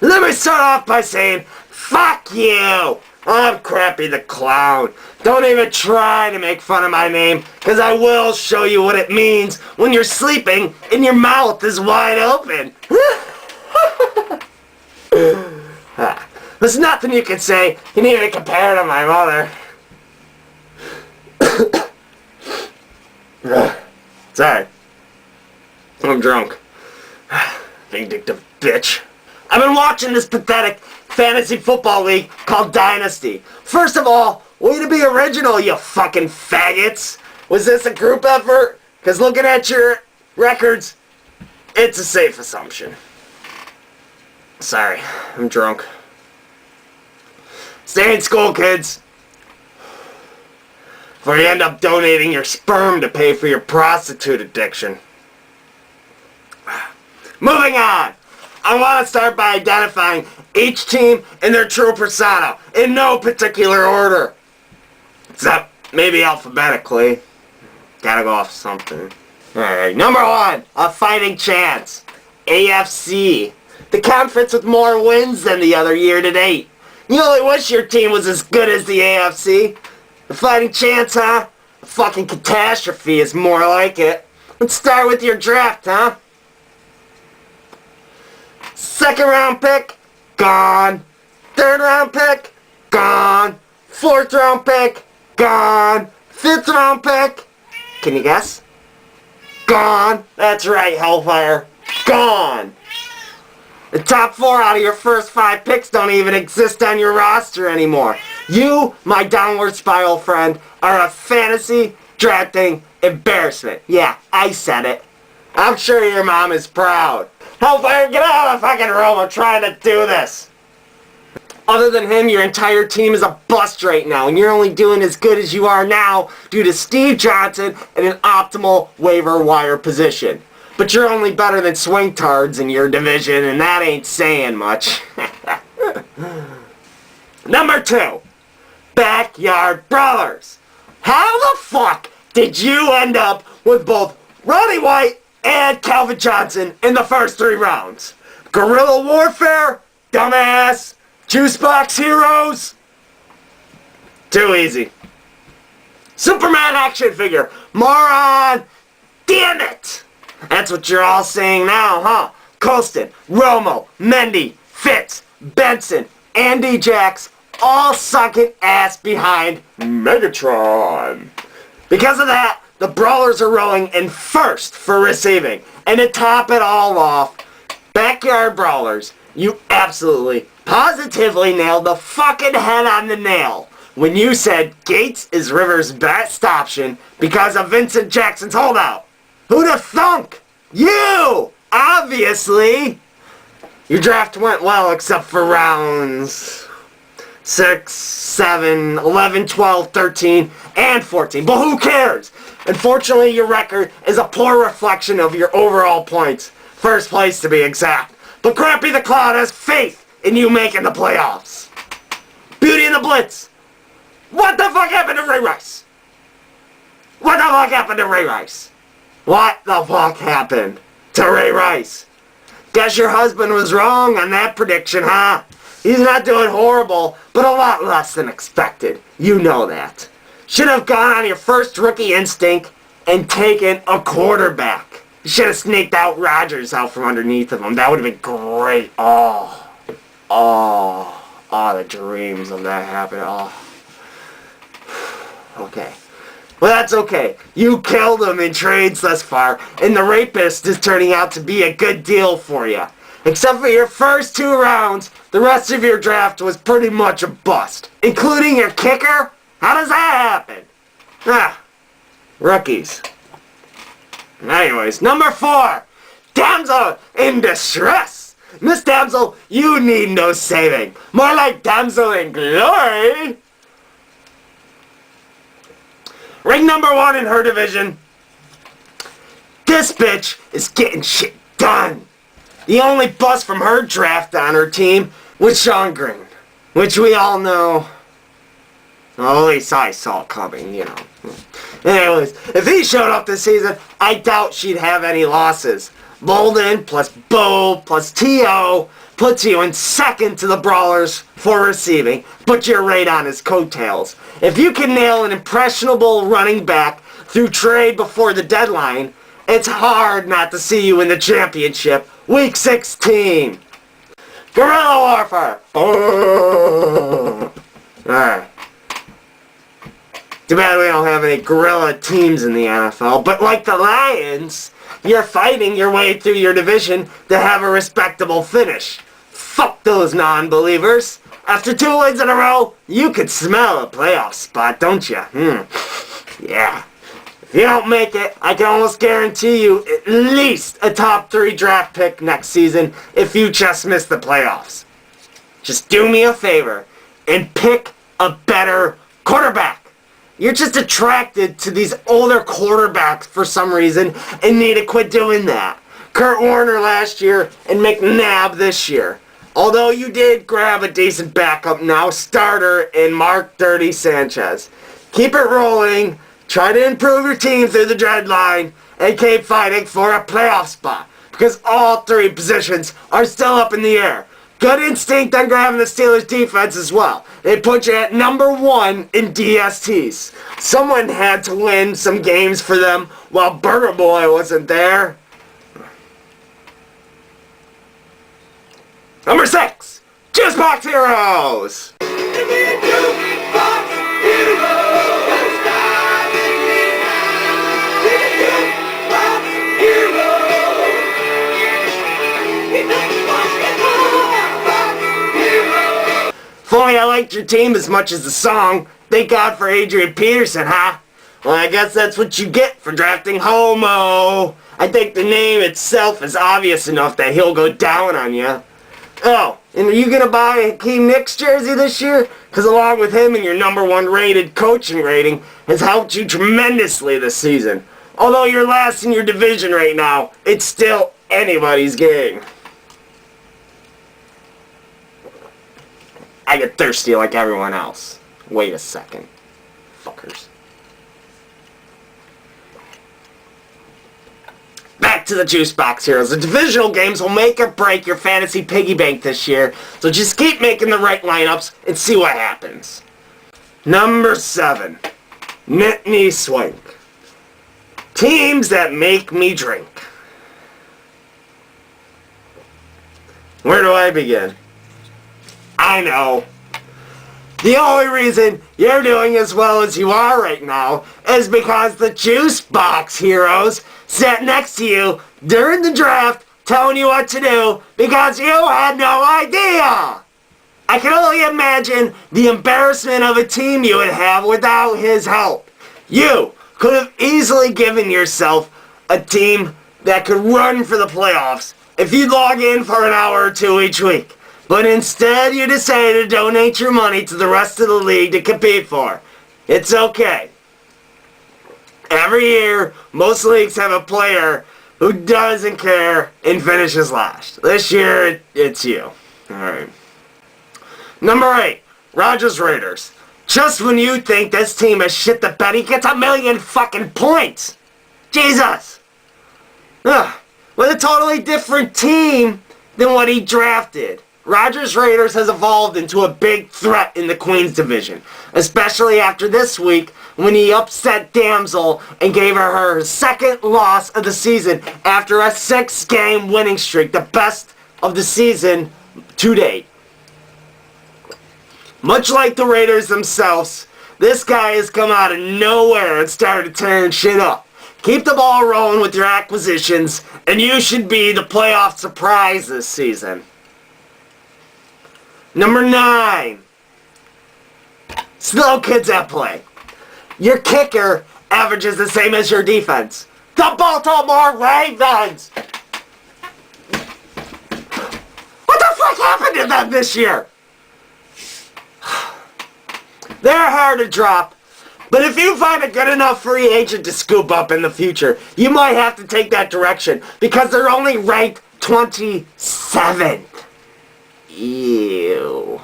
Let me start off by saying, fuck you! I'm Crappy the Clown. Don't even try to make fun of my name, because I will show you what it means when you're sleeping and your mouth is wide open. There's nothing you can say. You need to compare to my mother. Sorry. I'm drunk. Vindictive bitch. I've been watching this pathetic fantasy football league called Dynasty. First of all, way to be original, you fucking faggots. Was this a group effort? Because looking at your records, it's a safe assumption. Sorry, I'm drunk. Stay in school, kids. Before you end up donating your sperm to pay for your prostitute addiction. Moving on. I want to start by identifying each team and their true persona in no particular order. Except maybe alphabetically. Gotta go off something. Alright, number 1, a fighting chance. AFC. The conference with more wins than the other year to date. You only wish your team was as good as the AFC. A fighting chance, huh? A fucking catastrophe is more like it. Let's start with your draft, huh? Second round pick, gone. Third round pick, gone. Fourth round pick, gone. Fifth round pick, can you guess? Gone. That's right, Hellfire. Gone. The top 4 out of your first 5 picks don't even exist on your roster anymore. You, my downward spiral friend, are a fantasy drafting embarrassment. Yeah, I said it. I'm sure your mom is proud. Hellfire, get out of the fucking room. I'm trying to do this. Other than him, your entire team is a bust right now, and you're only doing as good as you are now due to Steve Johnson and an optimal waiver wire position. But you're only better than swing tards in your division, and that ain't saying much. Number 2, Backyard Brawlers. How the fuck did you end up with both Roddy White and Calvin Johnson in the first 3 rounds? Guerrilla Warfare? Dumbass? Juicebox Heroes? Too easy. Superman action figure. Moron. Damn it. That's what you're all saying now, huh? Colston, Romo, Mendy, Fitz, Benson, Andy Jax, all sucking ass behind Megatron. Because of that, the Brawlers are rolling in first for receiving. And to top it all off, Backyard Brawlers, you absolutely, positively nailed the fucking head on the nail when you said Gates is Rivers' best option because of Vincent Jackson's holdout. Who'd have thunk? You! Obviously! Your draft went well except for rounds 6, 7, 11, 12, 13, and 14. But who cares? Unfortunately, your record is a poor reflection of your overall points. First place to be exact. But Crappy the Clown has faith in you making the playoffs. Beauty and the Blitz. What the fuck happened to Ray Rice? What the fuck happened to Ray Rice? What the fuck happened to Ray Rice? Guess your husband was wrong on that prediction, huh? He's not doing horrible, but a lot less than expected. You know that. Should have gone on your first rookie instinct and taken a quarterback. You should have snaked out Rodgers out from underneath of him. That would have been great. Oh, the dreams of that happening. Oh. Okay. Well, that's okay. You killed him in trades thus far, and the rapist is turning out to be a good deal for you. Except for your first 2 rounds, the rest of your draft was pretty much a bust. Including your kicker? How does that happen? Rookies. Anyways, number 4, Damsel in Distress. Miss Damsel, you need no saving. More like Damsel in Glory. Ring number 1 in her division. This bitch is getting shit done. The only bust from her draft on her team was Sean Green, which we all know. Well, at least I saw it coming, you know. Anyways, if he showed up this season, I doubt she'd have any losses. Bolden plus Bo plus T.O. puts you in second to the Brawlers for receiving, but you're right on his coattails. If you can nail an impressionable running back through trade before the deadline, it's hard not to see you in the championship. Week 16. Guerrilla warfare. Alright. Too bad we don't have any guerrilla teams in the NFL, but like the Lions, you're fighting your way through your division to have a respectable finish. Fuck those non-believers. After 2 wins in a row, you could smell a playoff spot, don't you? Yeah. If you don't make it, I can almost guarantee you at least a top 3 draft pick next season if you just miss the playoffs. Just do me a favor and pick a better quarterback. You're just attracted to these older quarterbacks for some reason and need to quit doing that. Kurt Warner last year and McNabb this year. Although you did grab a decent backup now starter in Mark Dirty Sanchez. Keep it rolling, try to improve your team through the deadline, and keep fighting for a playoff spot. Because all 3 positions are still up in the air. Good instinct on grabbing the Steelers defense as well. They put you at number 1 in DSTs. Someone had to win some games for them while Burger Boy wasn't there. Number 6, Juice Box Heroes. If only I liked your team as much as the song. Thank God for Adrian Peterson, huh? Well, I guess that's what you get for drafting Homo. I think the name itself is obvious enough that he'll go down on you. Oh, and are you going to buy a Hakeem Nicks jersey this year? Because along with him and your number 1 rated coaching rating has helped you tremendously this season. Although you're last in your division right now, it's still anybody's game. I get thirsty like everyone else. Wait a second. Fuckers. Back to the Juice Box Heroes. The divisional games will make or break your fantasy piggy bank this year, so just keep making the right lineups and see what happens. Number 7. Nittany Swink. Teams that make me drink. Where do I begin? I know. The only reason you're doing as well as you are right now is because the Juice Box Heroes sat next to you during the draft telling you what to do because you had no idea. I can only imagine the embarrassment of a team you would have without his help. You could have easily given yourself a team that could run for the playoffs if you log in for an hour or 2 each week. But instead, you decided to donate your money to the rest of the league to compete for. It's okay. Every year, most leagues have a player who doesn't care and finishes last. This year, it's you. Alright. Number 8, Rogers Raiders. Just when you think this team is shit the bed, he gets 1,000,000 fucking points. Jesus. Ugh. With a totally different team than what he drafted. Rogers Raiders has evolved into a big threat in the Queens division, especially after this week when he upset Damsel and gave her her 2nd loss of the season after a 6-game winning streak, the best of the season to date. Much like the Raiders themselves, this guy has come out of nowhere and started tearing shit up. Keep the ball rolling with your acquisitions, and you should be the playoff surprise this season. Number 9. Slow kids at play. Your kicker averages the same as your defense. The Baltimore Ravens! What the fuck happened to them this year? They're hard to drop, but if you find a good enough free agent to scoop up in the future, you might have to take that direction because they're only ranked 27th. Ew.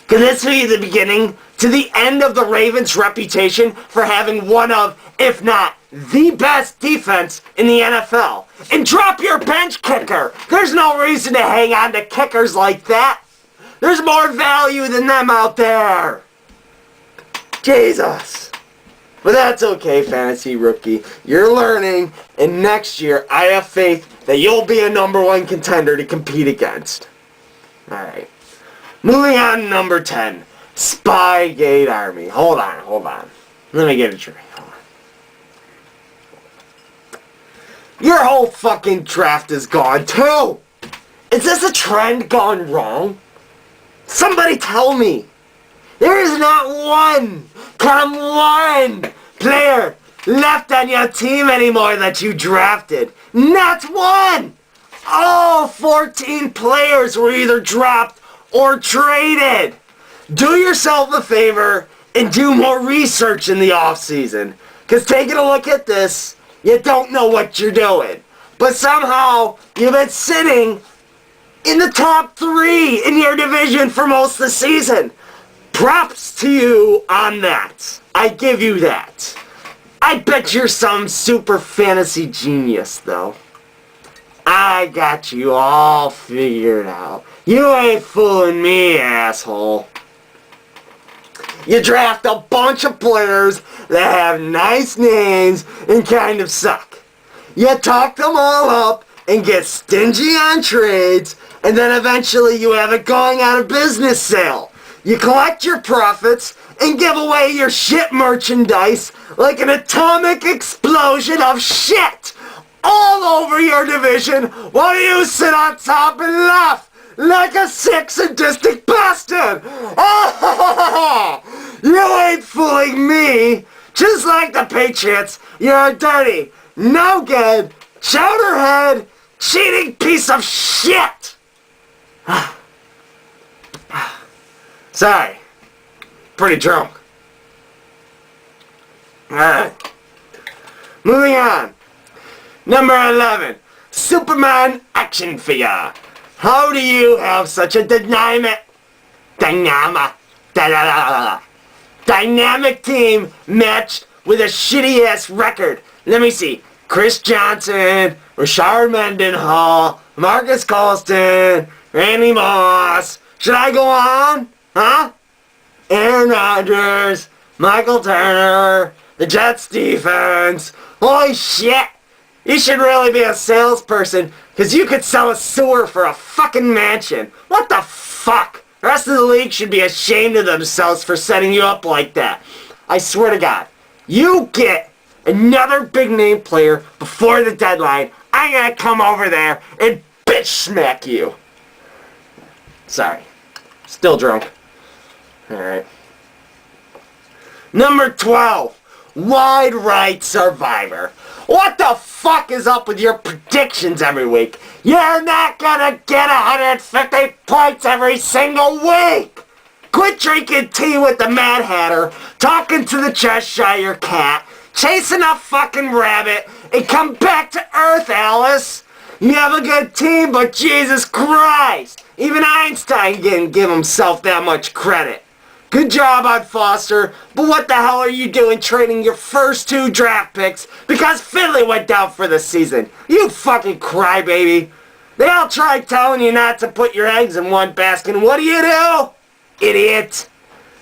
Could this be the beginning to the end of the Ravens' reputation for having one of, if not the best defense in the NFL. And drop your bench kicker. There's no reason to hang on to kickers like that. There's more value than them out there. Jesus. But that's okay, fantasy rookie. You're learning, and next year I have faith that you'll be a number 1 contender to compete against. Alright. Moving on to number 10. Spygate Army. Hold on. Let me get a drink. Hold on. Your whole fucking draft is gone too. Is this a trend gone wrong? Somebody tell me. There is not one player left on your team anymore that you drafted. Not one! All 14 players were either dropped or traded. Do yourself a favor and do more research in the offseason. Because taking a look at this, you don't know what you're doing. But somehow, you've been sitting in the top 3 in your division for most of the season. Props to you on that. I give you that. I bet you're some super fantasy genius, though. I got you all figured out. You ain't fooling me, asshole. You draft a bunch of players that have nice names and kind of suck. You talk them all up and get stingy on trades, and then eventually you have a going out of business sale. You collect your profits and give away your shit merchandise like an atomic explosion of shit all over your division while you sit on top and laugh like a sick sadistic bastard. You ain't fooling me. Just like the Patriots, you're a dirty, no good, chowderhead, cheating piece of shit. Sorry. Pretty drunk. Alright. Moving on. Number 11. Superman action figure. How do you have such a dynamic team matched with a shitty ass record? Let me see. Chris Johnson, Rashard Mendenhall, Marcus Colston, Randy Moss. Should I go on? Huh? Aaron Rodgers, Michael Turner, the Jets defense. Holy shit! You should really be a salesperson, because you could sell a sewer for a fucking mansion. What the fuck? The rest of the league should be ashamed of themselves for setting you up like that. I swear to God, you get another big name player before the deadline, I'm gonna come over there and bitch smack you. Sorry. Still drunk. Alright. Number 12. Wide right survivor. What the fuck is up with your predictions every week? You're not gonna get 150 points every single week! Quit drinking tea with the Mad Hatter, talking to the Cheshire Cat, chasing a fucking rabbit, and come back to Earth, Alice! You have a good team, but Jesus Christ! Even Einstein didn't give himself that much credit. Good job on Foster, but what the hell are you doing trading your first 2 draft picks because Finley went down for the season? You fucking crybaby. They all tried telling you not to put your eggs in one basket, and what do? Idiot.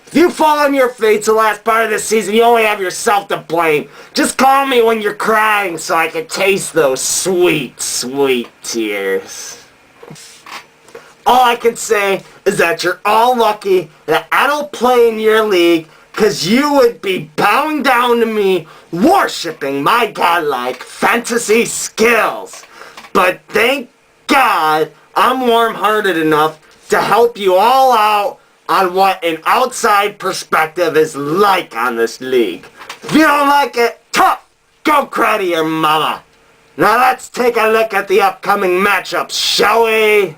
If you fall on your face the last part of the season, you only have yourself to blame. Just call me when you're crying so I can taste those sweet, sweet tears. All I can say is that you're all lucky that I don't play in your league, because you would be bowing down to me, worshipping my godlike fantasy skills. But thank God I'm warm-hearted enough to help you all out on what an outside perspective is like on this league. If you don't like it, tough! Go cry to your mama. Now let's take a look at the upcoming matchups, shall we?